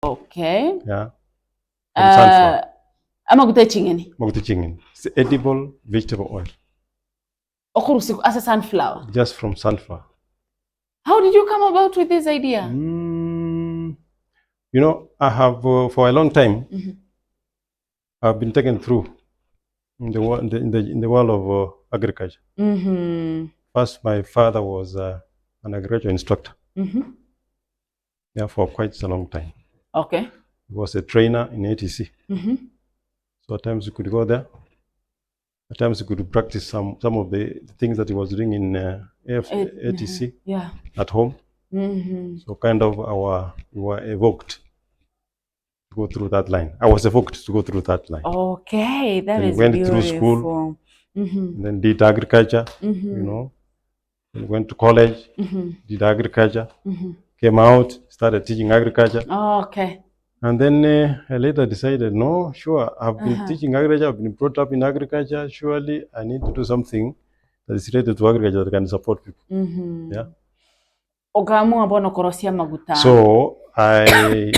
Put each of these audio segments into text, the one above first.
Okay. Yeah. From sunflower. Amaguta chingeni. Maguta chingeni. It's edible vegetable oil. Okurusiku as a sunflower. Just from sunflower. How did you come about with this idea? You know, I have for a long time. I've been taken through in the world of agriculture. First, my father was an agriculture instructor. Yeah, for quite a long time. Okay. He was a trainer in ATC. So at times you could go there. At times you could practice some of the things that he was doing in ATC at home. So kind of we were evoked to go through that line. I was evoked to go through that line. Okay, that is went beautiful. Through school, and then did agriculture, you know. Then went to college, did agriculture, came out, started teaching agriculture. Okay. And then I later decided, no, sure, I've been teaching agriculture, I've been brought up in agriculture, surely I need to do something that is related to agriculture that can support people. Yeah. So I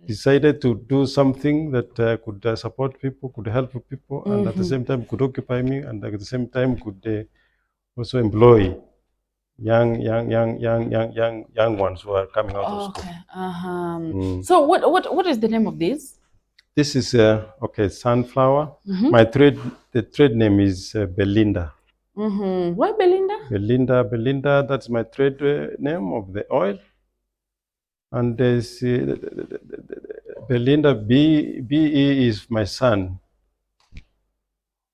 decided to do something that could support people, could help people, and at the same time could occupy me, and at the same time could also employ young ones who are coming out of school. So what is the name of this? This is sunflower. The trade name is Belinda. Why Belinda? Belinda. That's my trade name of the oil. And there's Belinda. BE is my son,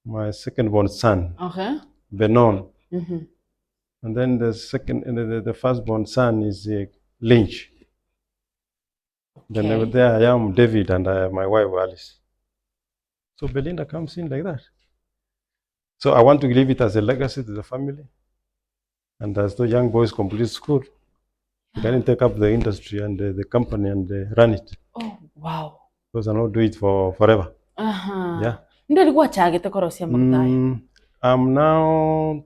my second born son. Okay. Benon. And then the the firstborn son is Lynch. Okay. Then there I am, David, and my wife Alice. So Belinda comes in like that. So I want to leave it as a legacy to the family. And as the young boys complete school, they can take up the industry and the company and run it. Oh, wow. Because I don't do it for forever. Yeah. I'm now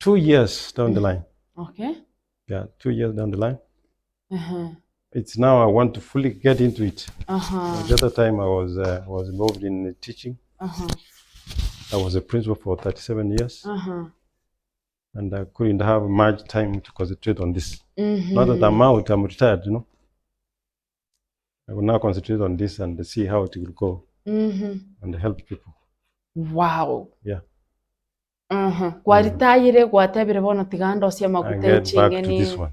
2 years down the line. Okay. Yeah, 2 years down the line. It's now I want to fully get into it. The other time I was involved in teaching. I was a principal for 37 years. And I couldn't have much time to concentrate on this. Now that I'm out, I'm retired, you know. I will now concentrate on this and see how it will go and help people. Wow. Yeah. I get back to this one.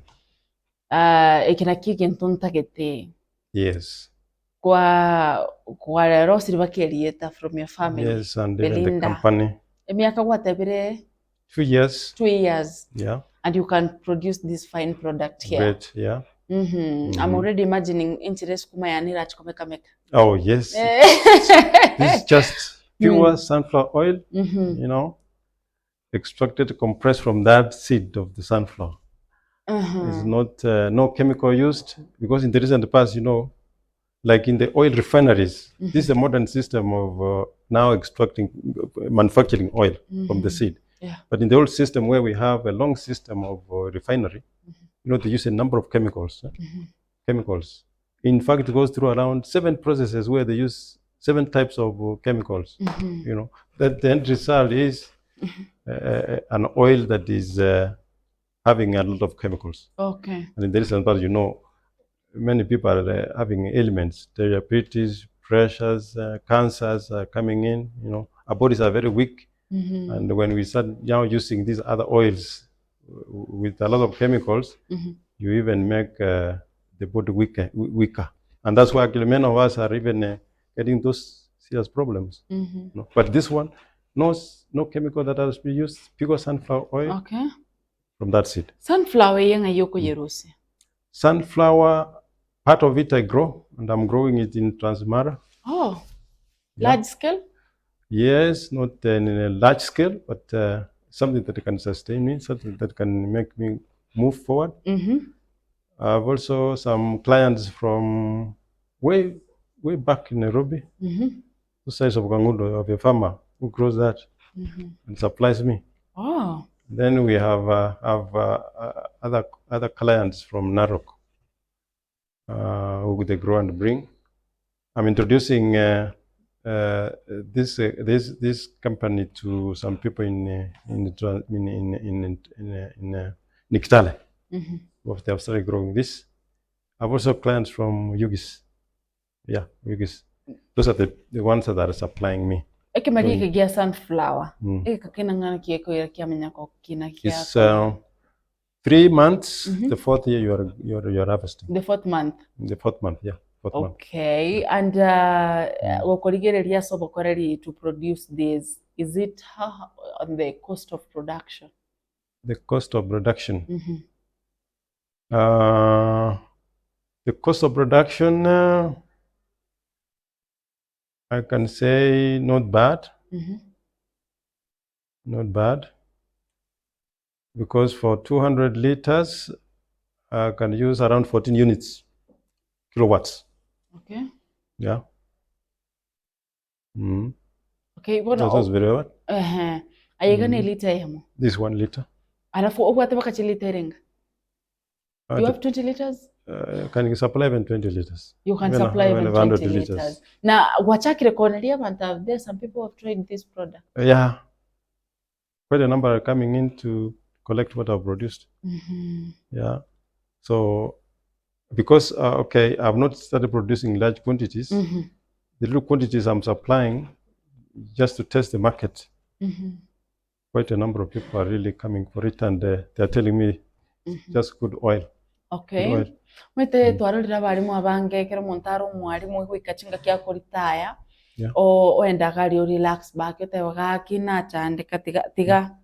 Yes. From your family. Yes, and even the company. 2 years. 2 years. Yeah. And you can produce this fine product here. Great, yeah. I'm already imagining interest. Oh, yes. This is just pure sunflower oil, you know, extracted, compressed from that seed of the sunflower. It's not no chemical used, because in the recent past, you know, like in the oil refineries, this is a modern system of now extracting, manufacturing oil from the seed. Yeah. But in the old system, where we have a long system of refinery, you know, they use a number of chemicals. Chemicals. In fact, it goes through around 7 processes where they use 7 types of chemicals. You know, that the end result is an oil that is having a lot of chemicals. Okay. And in the recent past, you know, many people are having ailments, diabetes, pressures, cancers are coming in. You know, our bodies are very weak. And when we start now using these other oils with a lot of chemicals, you even make the body weaker. And that's why actually many of us are even getting those serious problems. You know? But this one, no chemical that has been used, pure sunflower oil. Okay. From that seed. Sunflower yenga yoko yerusi. Sunflower, part of it I grow, and I'm growing it in Transmara. Oh, yeah. Large scale? Yes, not in a large scale, but something that can sustain me, something that can make me move forward. I've also some clients from way back in Nairobi, the size of Gangundo, of a farmer who grows that and supplies me. Oh. Then we have other clients from Narok. who they grow and bring. I'm introducing this company to some people in Kitale. They have started growing this. I've also clients from Ugis. Yeah, Ugis. Those are the ones that are supplying me. Eke marike gia sunflower. Eke kinangana kieko ya kiamenya ko kina kia. It's 3 months. The 4th year you're harvesting. The 4th month. The 4th month, yeah. 4th month. Okay, and gokorigereria Oboonchoreri to produce this. Is it on the cost of production? The cost of production. The cost of production, I can say not bad. Not bad. Because for 200 liters, I can use around 14 units, kilowatts. Okay. Yeah. Okay, what that's very what? Ayegane liter yamo. This 1 liter. Alafu obwate bakachi literinga. You have 20 liters? Can you supply even 20 liters? You can supply even 20 liters. Now, wachakire koneria banta, there some people have tried this product. Yeah. Quite a number are coming in to collect what I've produced. Yeah. So, because, okay, I've not started producing large quantities. The little quantities I'm supplying just to test the market. Quite a number of people are really coming for it, and they're telling me just good oil. Okay. Mwete twarurira barimu abange kero montaro mwarimu gwikachinga kya koritaya. O endagari o relax back yotewaga kina chandika tiga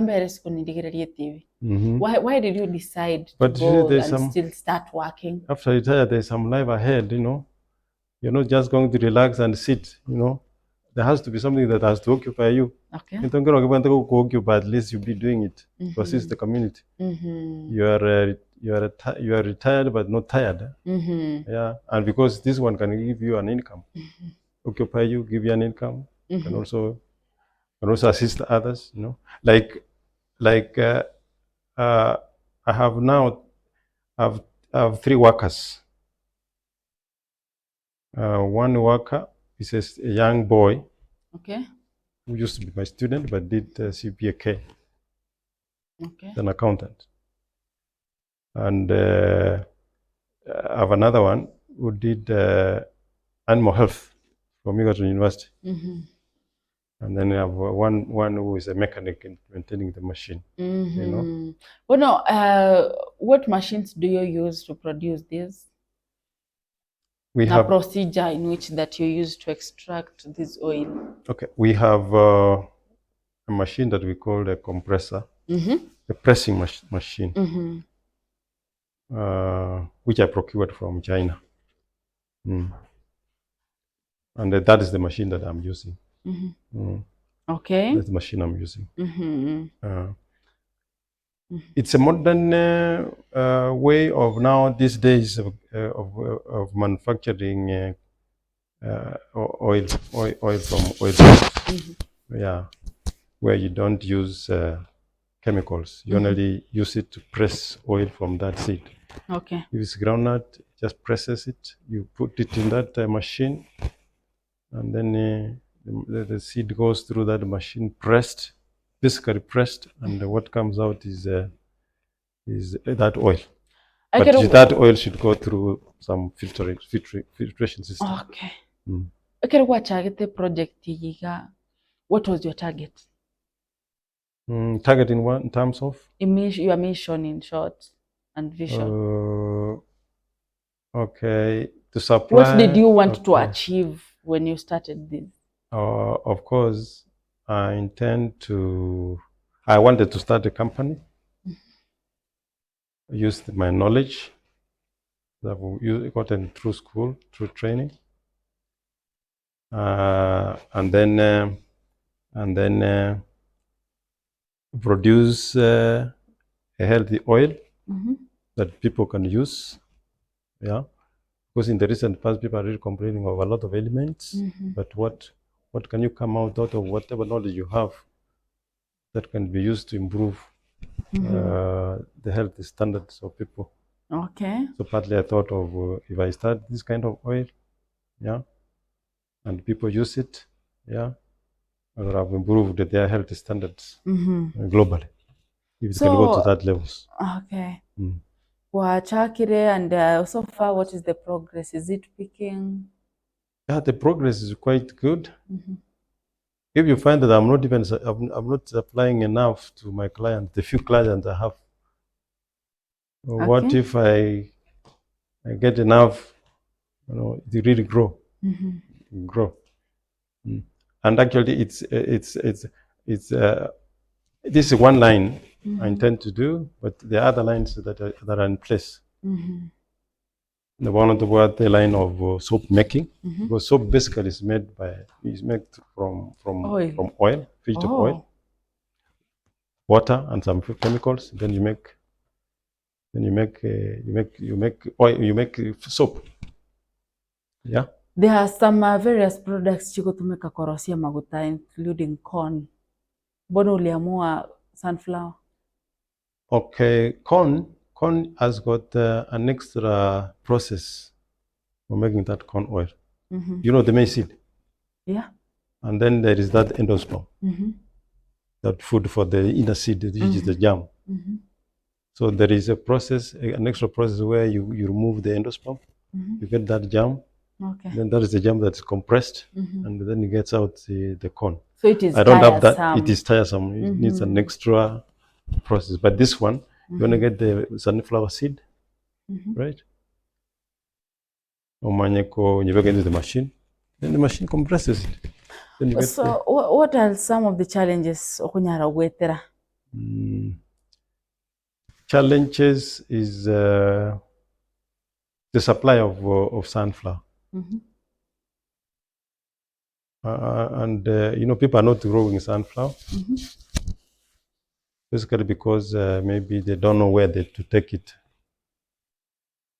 mbere sikunirigererie TV. Why did you decide to go and still start working? After retire, there's some life ahead, you know. You're not just going to relax and sit, you know. There has to be something that has to occupy you. Okay. You don't occupy, at least you'll be doing it to assist the community. You are retired but not tired. Yeah, and because this one can give you an income, occupy you, give you an income, can also assist others. You know, like I have now have 3 workers. One worker is a young boy. Okay. Who used to be my student but did CPA. Okay. An accountant. And I have another one who did animal health from Egerton University. And then I have one who is a mechanic in maintaining the machine. You know. Well, no. What machines do you use to produce this? We have a procedure in which that you use to extract this oil. Okay, we have a machine that we call a compressor, a pressing machine, which I procured from China. And that is the machine that I'm using. Okay. That's the machine I'm using. It's a modern way of now these days of manufacturing oil from oil. Yeah, where you don't use chemicals. You only use it to press oil from that seed. Okay. If it's groundnut, just presses it. You put it in that machine, and then the seed goes through that machine, pressed, basically pressed, and what comes out is that oil. But that oil should go through some filtration system. Okay. Okay, what target project yiga? What was your target? Target in what? In terms of? Your mission in short and vision. Okay. To supply. What did you want to achieve when you started this? Of course, I wanted to start a company. Use my knowledge that I've gotten through school, through training, and then produce a healthy oil that people can use. Yeah, because in the recent past, people are really complaining of a lot of ailments. But what can you come out of whatever knowledge you have that can be used to improve the health standards of people? Okay. So partly I thought of if I start this kind of oil, and people use it, I would have improved their health standards globally. If it can go to that levels. Okay. Oboonchoreri, and so far, what is the progress? Is it peaking? Yeah, the progress is quite good. If you find that I'm not applying enough to my clients, the few clients I have, what if I get enough? It really grow. And actually, it's this is one line I intend to do, but the other lines that are in place. The one on the line of soap making, because soap basically is made from oil, vegetable oil, water, and some chemicals. Then you make oil. You make soap. Yeah. There are some various products chikutumika korosia maguta, including corn. Mbona uliamua sunflower? Okay, corn has got an extra process for making that corn oil. You know the maize seed? Yeah. And then there is that endosperm, that food for the inner seed, which is the germ. So there is a process, an extra process where you remove the endosperm, you get that germ, then that is the germ that's compressed, and then it gets out the corn. So it is I don't have that. It is tiresome. It needs an extra process. But this one, you want to get the sunflower seed, right? Omanyeko, you get into the machine, then the machine compresses it. Then you get so what are some of the challenges okunyara gwetera? Challenges is the supply of sunflower. And people are not growing sunflower, basically because maybe they don't know where to take it.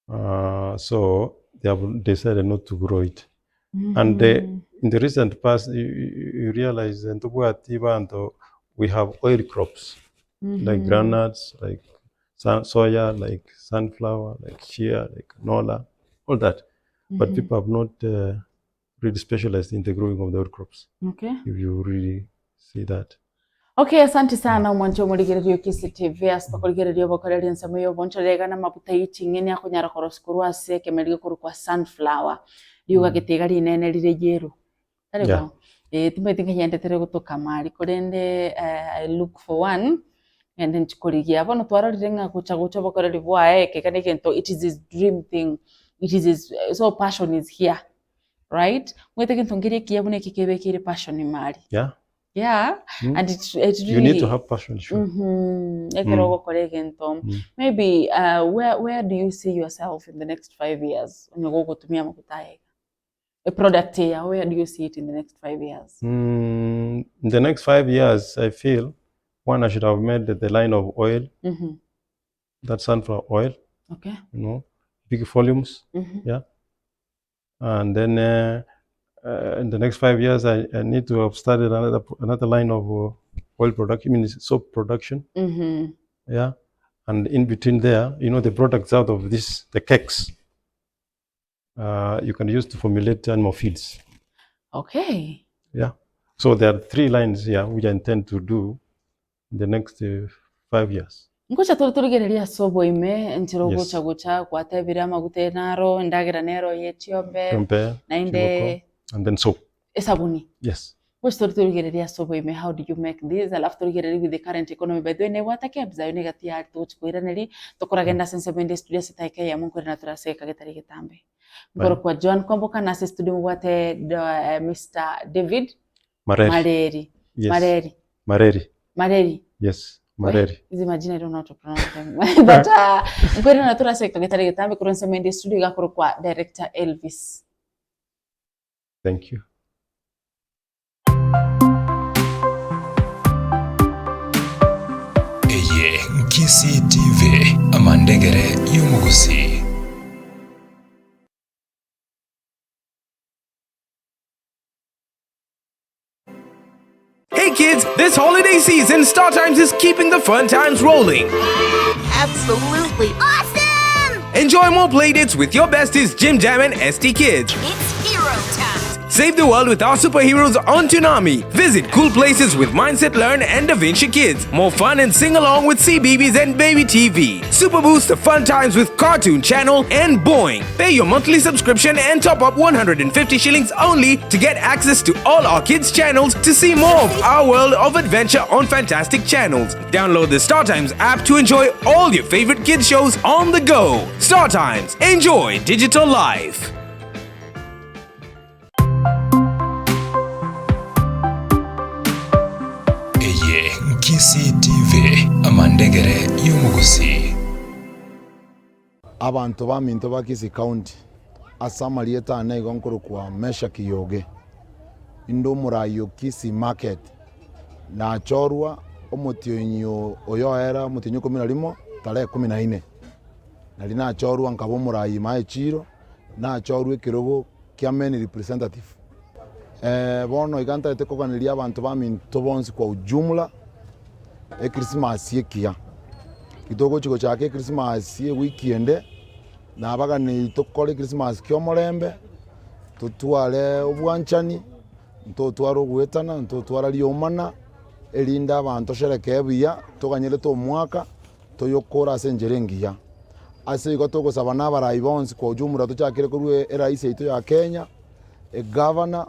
So they have decided not to grow it. And in the recent past, you realize we have oil crops, like groundnuts, like soya, like sunflower, like chia, like canola, all that. But people have not really specialized in the growing of the oil crops. Okay. If you really see that. Okay, asante sana Oboonchoreri KCTV aspakuligererio bokoreri nsemo yo Oboonchoreri na mabuta yichingeni akunyara koroskuru ase kemerige kuru kwa sunflower liuga gitega rinene rire yeru tariko tumethika yendetere gutuka mari kurende I look for one and then chikorigia abono twarorire nga gucha bokoreri bwae kekane kento it is his dream thing, it is his so passion is here, right? Mwete kento ngire kiyabune kikebekire passion mari. Yeah, and it really, you need to have passion, sure. Maybe where do you see yourself in the next 5 years? A product here, where do you see it in the next 5 years? In the next 5 years, I feel I should have made the line of oil, that sunflower oil. Okay. Big volumes. Yeah. And then in the next 5 years, I need to have started another line of oil production, soap production. Yeah, and in between there, the products out of this, the cakes, you can use to formulate animal feeds. Okay. Yeah. So there are 3 lines here which I intend to do in the next 5 years. Ngocha turigereria sobo ime ntiro gucha kwatebira magute naro ndagira nero yetiombe nainde and then soap. Sabuni. Yes. What's turigereria sobo ime, how do you make this? Alafu turigereria with the current economy by the way ne watake abza ne gati ya tuchikuiraneri tokoragenda sense bende studio sitaike ya mungu na turaseka getari getambe. Ngoro kwa JOAN KWAMBOKA na studio mwate Mr. David Mareri. Yes. Mareri. Yes. Mareri. Hizi majina I don't know how to pronounce them. But ngwera na turaseka getari getambe kuronse mende studio gakoro kwa director Elvis. Thank you. KCTV amandegere y'umuguzi. Hey kids, this holiday season, Star Times is keeping the fun times rolling. Absolutely awesome! Enjoy more playdates with your besties Jim Jam and ST Kids. It's hero time. Save the world with our superheroes on Toonami. Visit cool places with Mindset Learn and Da Vinci Kids. More fun and sing along with CBeebies and Baby TV. Super boost the fun times with Cartoon Channel and Boing. Pay your monthly subscription and top up 150 shillings only to get access to all our kids' channels to see more of our world of adventure on fantastic channels. Download the StarTimes app to enjoy all your favorite kids shows on the go. StarTimes. Enjoy digital life. KCTV amandegere y'umugusi. Abantu baminto bakisi county asamalieta na igonkuru kwa mesha kiyoge indo murayo kisi market na chorwa omutionyo oyoera mutinyo 11 tarehe 14 na lina chorwa nkabo murayi maechiro na chorwa kirogo kia men representative bono iganta etekoganiria abantu baminto bonsi kwa ujumla Christmas yekia kitoko chiko chake Christmas ye weekend na baga ni tokole Christmas kyo morembe tutwale obwanchani ntotwaro gwetana ntotwara liomana elinda abantu shereke biya toganyele to mwaka toyokora senjerengiya ase igotoko sabana barayi bonsi kwa ujumla tuchakire kurwe rais ito ya Kenya governor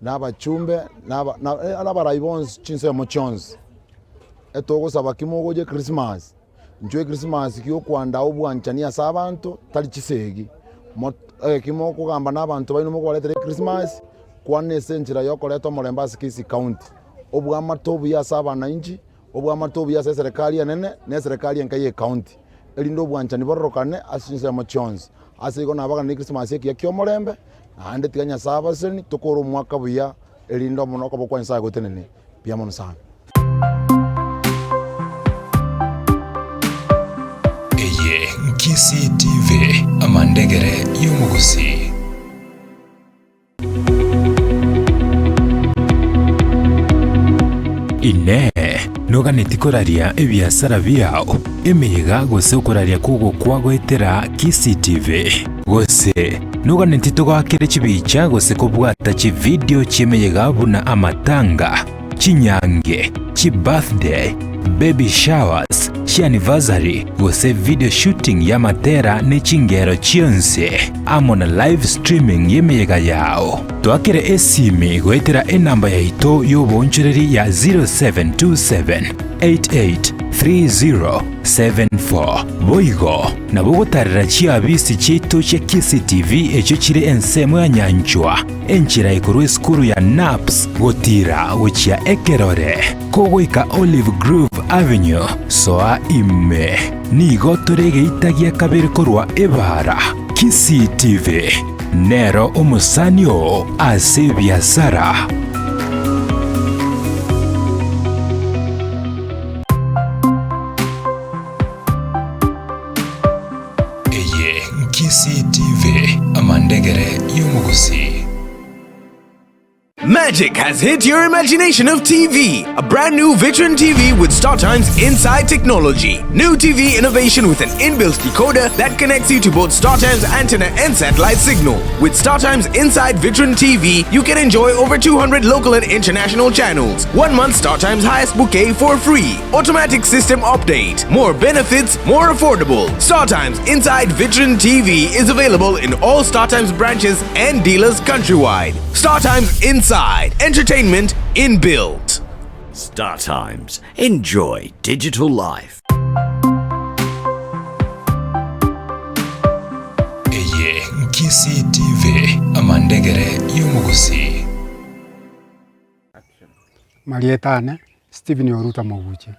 n'abachumbe n'abarayi bonsi chinse ya mochons etoko sabakimogo je Christmas njwe Christmas kiyo kwanda obwanchani asa abantu tali chisegi kimo kugamba n'abantu bayino mo kwaletere Christmas kwane senjira yokoleto morembasi kisi county obwamatobu ya sabana inji obwamatobu ya serikali ya nene ne serikali yankaye county elindo obwanchani borokane asinse ya mochons asigo nabaga ni Christmas ya kyo morembe ande tiganya saba seni tokoro mwaka buya elindo monoko bokwa nsa gotenene pia mono sana. KCTV amandegere y'umugusi. Ine noga netikoraria ebiasara biao emeyega gose ukoraria kugo kwagwetera KCTV gose noga netitogakere chibicha gose kubwata chi video chemeyega buna amatanga chinyange chi birthday baby showers chi anniversary gose video shooting ya matera ne chingero chionse amona live streaming yemeyega yao twakire esimi gwetera enamba ya ito y'Oboonchoreri ya 0727883074 boigo na bogotarira chiabisi chito cha KCTV echo chire ensemo ya nyanchwa enchira ikorwe skuru ya naps gotira gochia ekerore kogoika Olive Grove Avenue soa ime nigo torege itagia kabere korwa ebara KCTV nero omusanyo ase biasara. KCTV amandegere y'umugusi. Magic has hit your imagination of TV. A brand new Vitron TV with StarTimes Inside technology. New TV innovation with an inbuilt decoder that connects you to both StarTimes antenna and satellite signal. With StarTimes Inside Vitron TV, you can enjoy over 200 local and international channels. 1 month StarTimes highest bouquet for free. Automatic system update. More benefits, more affordable. StarTimes Inside Vitron TV is available in all StarTimes branches and dealers countrywide. StarTimes Inside. Entertainment inbuilt. StarTimes. Enjoy digital life. KCTV amandegere y'umugusi. Marietane Stephen Oruta Moguche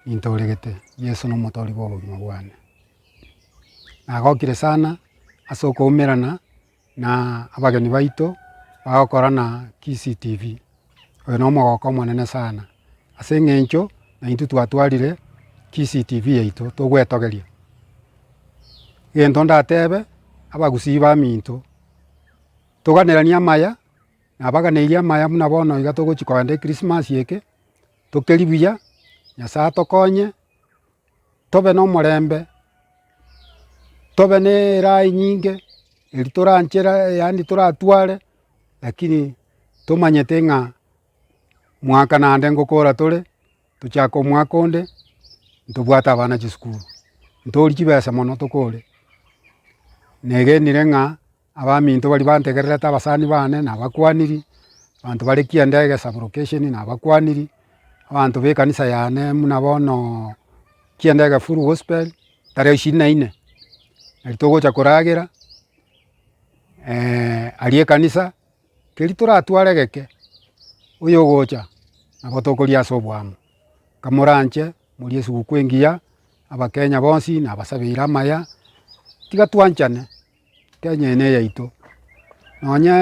intoregete Yesu no motori bo mabwane nagokire sana asoko umerana na abageni baito bagokorana KCTV oyo no mogoko monene sana ase ng'encho na intu twatwarire KCTV yaito togwetogeria gento ndatebe abagusi ba minto toganerania maya na baganeiria maya muna bono iga togochikwande Christmas yeke tokeribuya Nyasaye tokonye tobe no morembe tobe ne rai nyinge eri toranchera yani toratware lakini tumanyete ng'a mwaka nande ngokora tore tuchaka omwaka onde ntobwata abana chisukuru ntori chibesa mono tokore negenire ng'a abaminto bari bantegererete abasani bane nabakwaniri abantu bari kiendege sublocation nabakwaniri abantu bekanisa yane muna bono kiendege full gospel tarehe 24 eritogocha koragera arie kanisa keri toratware geke uyo gocha nabo tokoria sobwamu kamoranche muri esuguku engiya abakenya bonsi nabasabira amaya tiga twanchane Kenya ene yaito nonya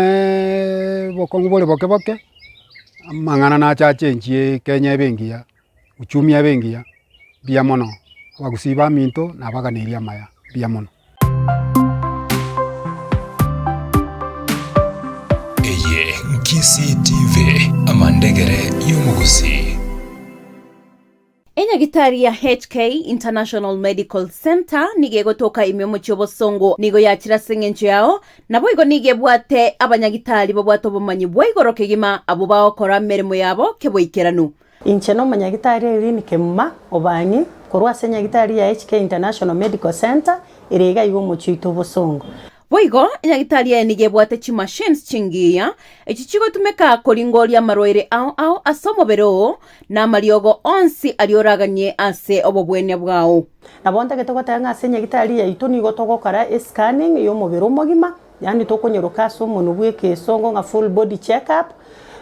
bokongu bore boke mang'ana na chachenchie Kenya ebengiya uchumi ebengiya bia mono bagusiba minto nabaganiria amaya bia mono. Eye Nkisi TV amandegere y'umugusi. Enyagitari ya HK International Medical Center nigegotoka imyomo cy'obosongo nigo yakira sengencho yao nabo igo nigebwate abanyagitari babwato bomanyi bwaigoro kegima abo baokora merimo yabo keboikeranu inche no manyagitari eri ni kemma obanyi korwa senyagitari ya HK International Medical Center irega igo mochito bosongo boigo enyagitari ya nigebwate chi machines chingiya echi chigotumeka koringoria marwaire ao asomobero na mariogo onsi alioraganye ase obobwene bwao nabonta getogotanga ase enyagitari ya ito nigo togokora scanning yo mobero mogima yani tokonyoroka so mono bweke songo nga full body check up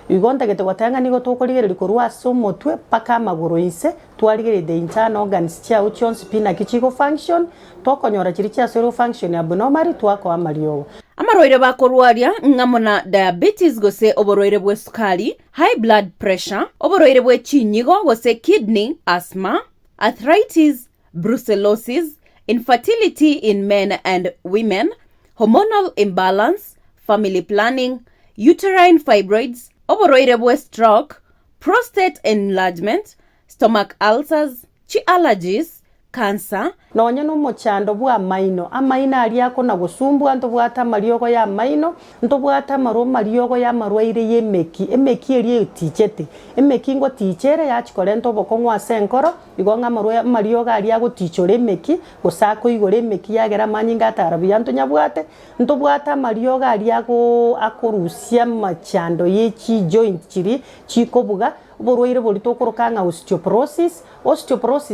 igonta getogotanga nigo tokorigereri korwa so motwe paka maguru ise twarigereri the internal organs chia uchons pina kichigo function tokonyora chiri chia zero function abnormal twako amariogo amarwaire bakorwaria ngamona diabetes gose oborwaire bwe sukari high blood pressure oborwaire bwe chinyigo gose kidney asthma arthritis brucellosis infertility in men and women hormonal imbalance family planning uterine fibroids oborwaire bwe stroke prostate enlargement stomach ulcers chi allergies cancer nonya no mochando bwa maino amaina ali ako na gusumbwa ntobwata mariogo ya maino ntobwata maro mariogo ya marwaire emeki eri tichete emeki ngo tichere ya chikore ntobokongwa senkoro igonga mariogo ali ago tichore emeki gosako igore emeki yagera manyinga atarabu yanto nyabwate ntobwata mariogo ali ago akorusia machando yechi joint chiri chikobuga borwaire bori tokorokanga osteoporosis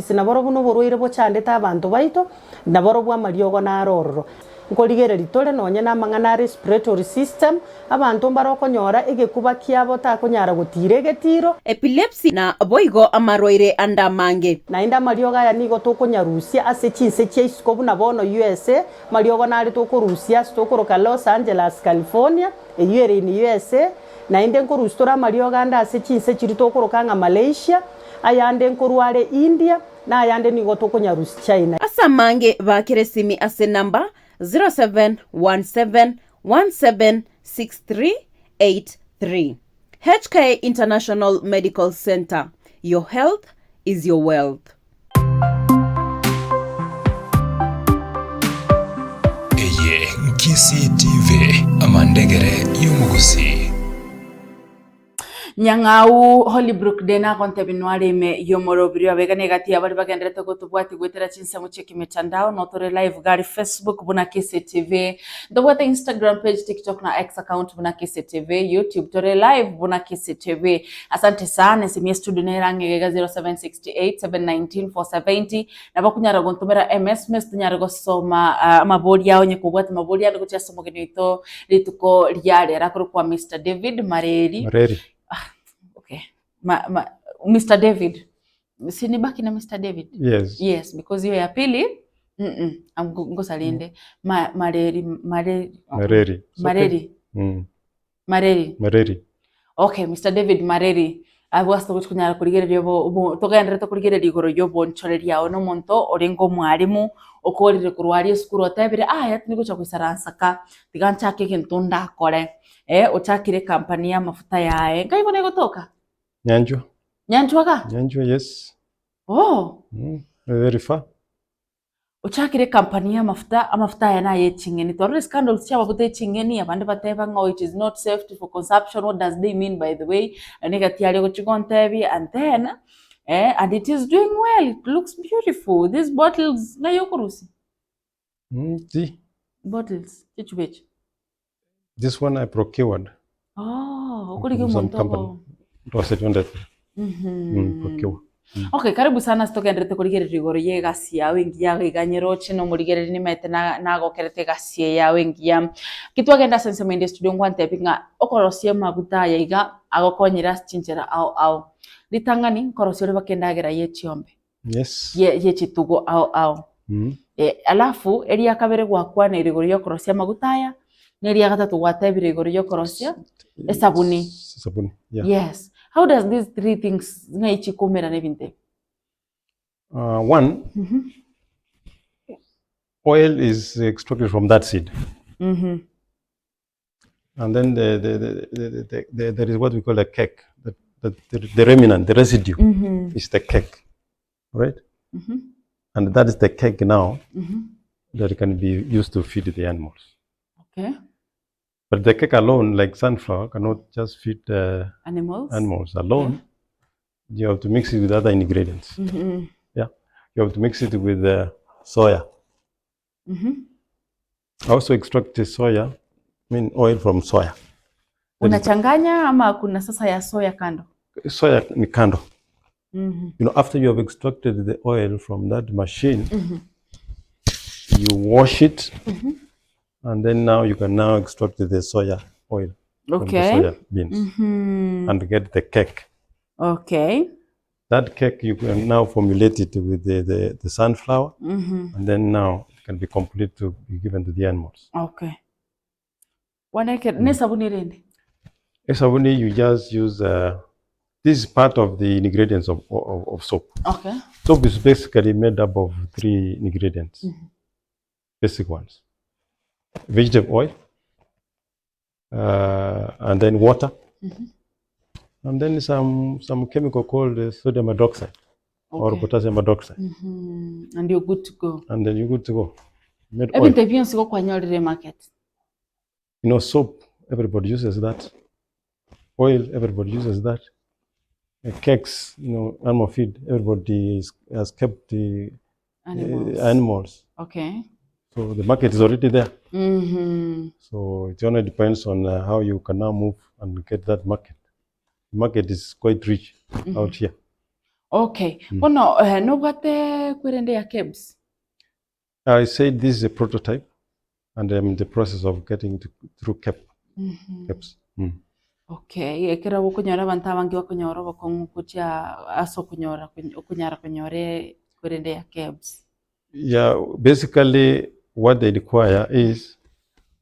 na boro buno borwaire bochandeta abantu baito na boro bwa mariogo na arororo nkorigereri tore nonya na mang'ana respiratory system abantu barokonyora egekuba kiabo takonyara gutire getiro epilepsy na boigo amarwaire andamange na inda mariogo ya nigo tokonyarusia ase chinse cheisikobu na bono USA mariogo na ari tokorusia stokoroka Los Angeles California eyere in USA na inde nkorustora mariogo anda ase chinse chiri tokorokanga Malaysia ayande nkorware India na ayande nigo tokonyarusia China asamange bakeresimi ase namba 0717176383 HK International Medical Center. Your health is your wealth. Eye Nkisi TV amandegere y'umugusi. Nyang'au Hollybrook dena konte binwari me yomoro birio abega negati abari bagenderete gutubwati gwetera chinse mu cheki mitandao notore live gari Facebook buna Kisi TV ndobwata Instagram page TikTok na X account buna Kisi TV YouTube tore live buna Kisi TV asante sana simi studio nerangega 0768719470 nabakunyara gontomera MS tunyara gosoma amabodi yawo nyekubwata amabodi yandi kutia somo genito lituko lyale rakuru kwa Mr David Mareri okay. Mr. David. Sinibaki na Mr. David? Yes. Yes, because hiyo ya pili ngosalinde Mareri. Okay, Mr. David Mareri. Abwasta kunyara kurigere yobo togendera to kurigere ligoro Oboonchoreri yawo no monto orengo mwarimu okorire kurwari skuru otabire yati niko chakwisaransaka tiganchake kintunda kore ochakire kampani ya mafuta yae ngaibone gotoka Nyanjwa, yes. very far. uchakire company ya mafuta yana yechingeni twarore scandals chaba bute chingeni abande bateba ngo it is not safe for consumption. What does they mean by the way? Negatiali go chigontebi and then and it is doing well. It looks beautiful. These bottles na yokurusi. See, Bottles chichubech. this one I procured. Oh, From some company. It was 700. Procure. Okay, karibu sana stokenderete kurigerera igoro ye gasia wengi ya iganyero chino murigerera ni mete na gokerete gasia ya wengi ya kitwagenda sense mende studio ngwante pinga okorosie maguta ya iga agokonyira chinchera au litangani korosio bakendagera ye chiombe. Yes. Ye chitugo au alafu eria kabere gwakwa na irigoro yo korosia maguta ya neria gatatu gwatebire igoro yo korosia sabuni. Yeah. Yes. How does these three things naichikomera nevinte? One, oil is extracted from that seed. And then there is what we call a cake. The remnant, the residue is the cake, right? And that is the cake now that can be used to feed the animals. Okay. But the cake alone, like sunflower, cannot just feed animals alone. Yeah. You have to mix it with other ingredients. Yeah, you have to mix it with soya. I also extract the soya, oil from soya. Unachanganya ama kuna sasa ya soya kando? Soya ni kando. After you have extracted the oil from that machine, you wash it. And then now you can extract the soya oil from the soya beans and get the cake. Okay. That cake you can now formulate it with the sunflower, and then now it can be complete to be given to the animals. Okay. Ne sabuni rende? Sabuni you just use. This is part of the ingredients of soap. Okay. Soap is basically made up of 3 ingredients, basic ones. Vegetable oil, and then water, and then some chemical called sodium hydroxide or potassium hydroxide. And you're good to go. And then you're good to go. Market. Soap, everybody uses that. Oil, everybody uses that. Cakes, animal feed, everybody has kept the animals. Okay. So the market is already there. So it only depends on how you can now move and get that market. The market is quite rich out here. Okay. No bate kwirende ya kebs? I said this is a prototype, and I'm in the process of getting through kebs. Okay. Ekera kunyora banta bangi bakunyora bakongukucha aso kunyora kunyore kwirende ya kebs. Yeah, basically what they require is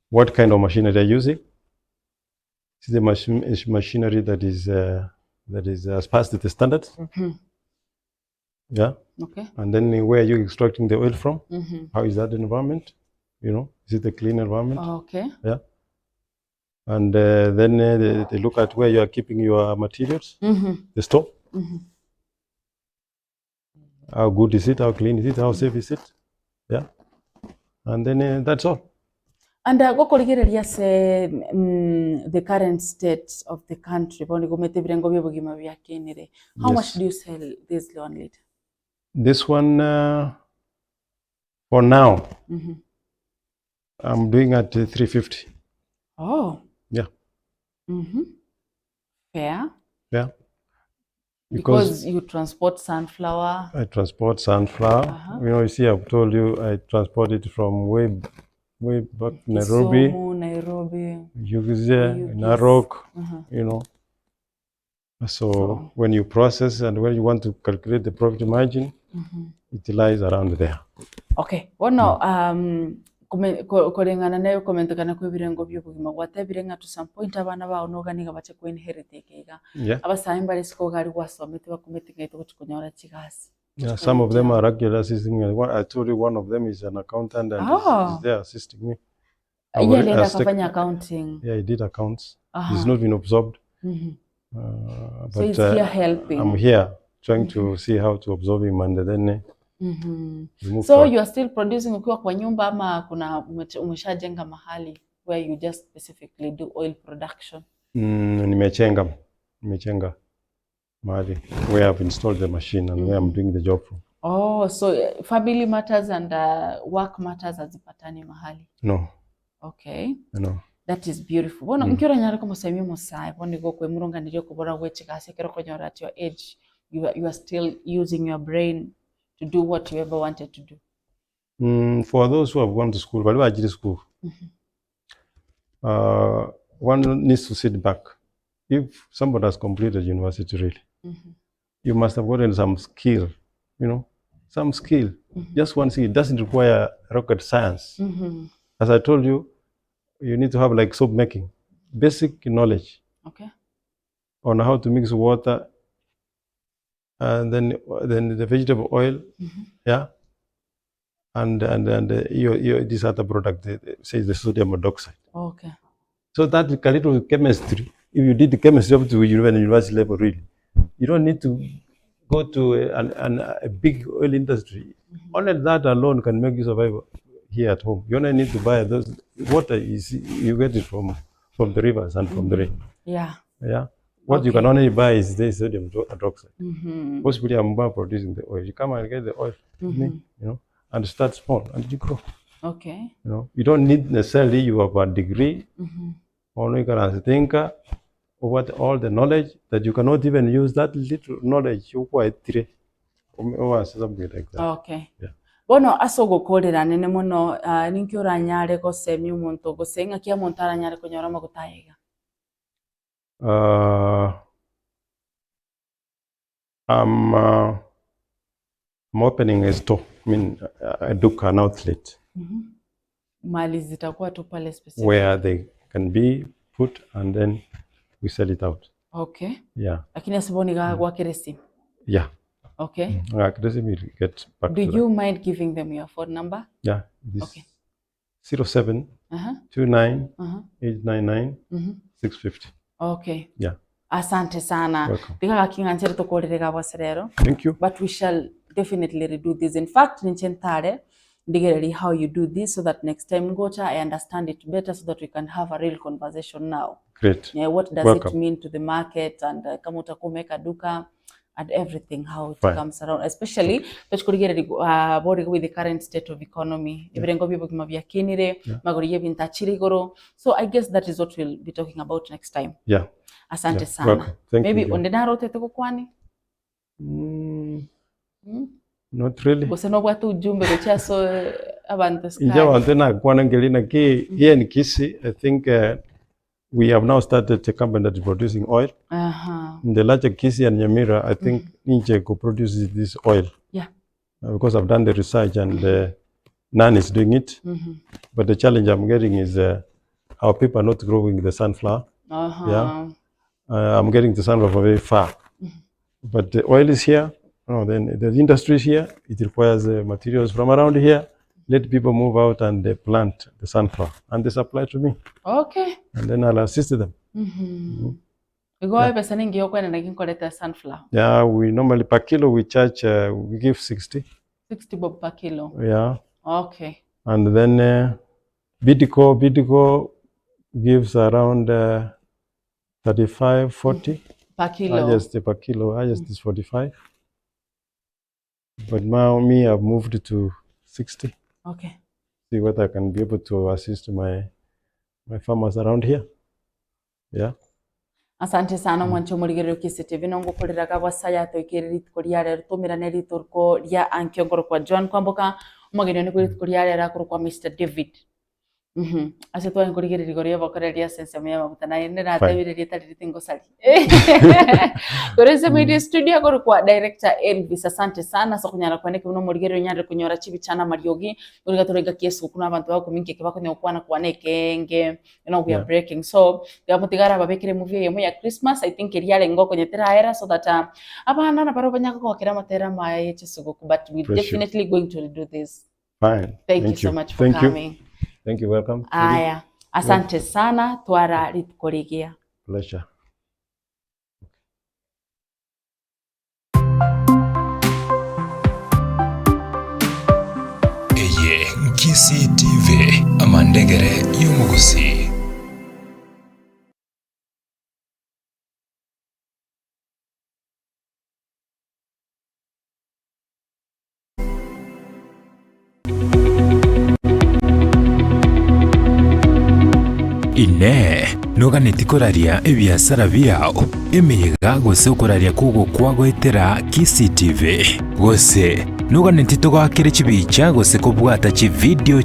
what kind of machinery they're using. It's the machinery that is passed the standards. Yeah. Okay. And then where are you extracting the oil from? How is that environment? Is it a clean environment? Okay. Yeah. And then they look at where you are keeping your materials, the store. How good is it? How clean is it? How safe is it? Yeah. And then that's all. And the current state of the country. How much do you sell this one liter? This one, for now, I'm doing at 350. Oh. Yeah. Fair. Yeah. Because you transport sunflower. I transport sunflower. You see, I've told you I transport it from way back Nairobi, Narok, So when you process and when you want to calculate the profit margin, it lies around there. Okay. Korengana nayo komentekana kwebirengo by'obugima gwatebirenga to some point abana bawo noganiga bache ku inherit ekega abasaimba lesiko gali gwasomete bakumetinga ito kuchikonyora chigasi. Yeah, some of them are actually assisting me. I told you one of them is an accountant and is there assisting me. Accounting. Yeah, he did accounts. He's not been absorbed. So he's here helping. I'm here trying to see how to absorb him, and then So you are still producing ukiwa kwa nyumba ama kuna umeshajenga mahali where you just specifically do oil production? Nimechenga mahali where I've installed the machine and where I'm doing the job from. Oh, so family matters and work matters hazipatani mahali? No. Okay. No. That is beautiful. Bona mkiora nyara ko musemi musai boni go kwe muronga ndio kubora gwechika sekero konyora at your age you are still using your brain to do what you ever wanted to do. For those who have gone to school, but who school, one needs to sit back. If somebody has completed university, really, you must have gotten some skill, some skill. Just one skill. It doesn't require rocket science. As I told you, you need to have like soap making, basic knowledge. Okay. On how to mix water, and then the vegetable oil, yeah. And this other product says the sodium hydroxide. Okay. So that little chemistry, if you did the chemistry up to university level, really, you don't need to go to a big oil industry. Only that alone can make you survive here at home. You only need to buy those water. You get it from the rivers and from the rain. Yeah. Yeah. What you can only buy is the sodium hydroxide. Possibly I'm producing the oil. You come and get the oil, and start small and you grow. Okay. You don't need necessarily you have a degree. Only you can think what all the knowledge that you cannot even use that little knowledge you quite or something like that. Okay. Yeah. Bono asogo kolera nene mono ninkiora nyare ko semi umuntu go senga kia montara nyare ko nyora magutaiga. I'm opening a store, a duka, an outlet. Mali zitakuwa tu pale specific where they can be put and then we sell it out. Okay. Yeah. Lakini asiboni kwa keresi. Yeah. Okay. Keresi will get back. Do you mind giving them your phone number? Yeah. This okay. 07 29 899 650. Okay. Yeah. Asante sana. Tika kinga nchere tokolera bwaserero. Thank you. But we shall definitely redo this. In fact, ninchentare digereri how you do this so that next time gocha I understand it better so that we can have a real conversation now. Great. Yeah, what does it mean to the market and kama utakumeka duka and everything, how it comes around, especially with the current state of economy. So I guess that is what we'll be talking about next time. Yeah. Asante sana. Maybe ondenaro teteko kwani? Not really. Boseno bwatu ujumbe gochaso abantu sky. Injawa tena kwana ngelina ki here in Kisi, I think we have now started a company that is producing oil. In the larger Kisi and Nyamira, I think Ninja co-produces this oil. Yeah. Because I've done the research and Nan is doing it. But the challenge I'm getting is our people are not growing the sunflower. Yeah. I'm getting the sunflower from very far. But the oil is here. Then the industry is here. It requires materials from around here. Let people move out and they plant the sunflower and they supply to me. Okay. And then I'll assist them. Sunflower. Yeah, we normally per kilo we charge, we give 60. 60 bob per kilo. Yeah. Okay. And then Bidco gives around 35, 40. Per kilo. Highest per kilo, highest is 45. But now I've moved to 60. Okay. See what I can be able to assist my farmers around here. Yeah. Asante sana mwancho murigerero KCTV nongo kolera kabwasa Ayatoikeire ritkoria rero tumirane riturko ria ankiongoro kwa JOAN kwamboka umageni ni kuritkoria rero kurukwa Mr David. Asetwa ngorigerero rigoria bakoreria sense ya mabuta na ene ratebireria tari tingo sali. Koreze media studio kurukwa director Elvis. Asante sana so kunyara kwaneke uno murigerero nyandre kunyora chibichana mariogi uriga turega kiesu kuna abantu bako minke kibako ne ukwana kwanekenge we are breaking so yamutigara babekire movie yemo ya Christmas I think iriale ngoko nyetera era so that abana na baro banyaka ko kira matera maye chisugo but we definitely going to do this. Fine. Thank you so much for coming. Thank you, welcome. Aya, asante sana, twara ritkoregia. Pleasure. KCTV amandegere y'umuguzi. Ine noganeti koraria ebiasara biao emeyega gose okoraria kugo kwagwetera KCTV gose noganeti togakere chibicha gose kobwata chi video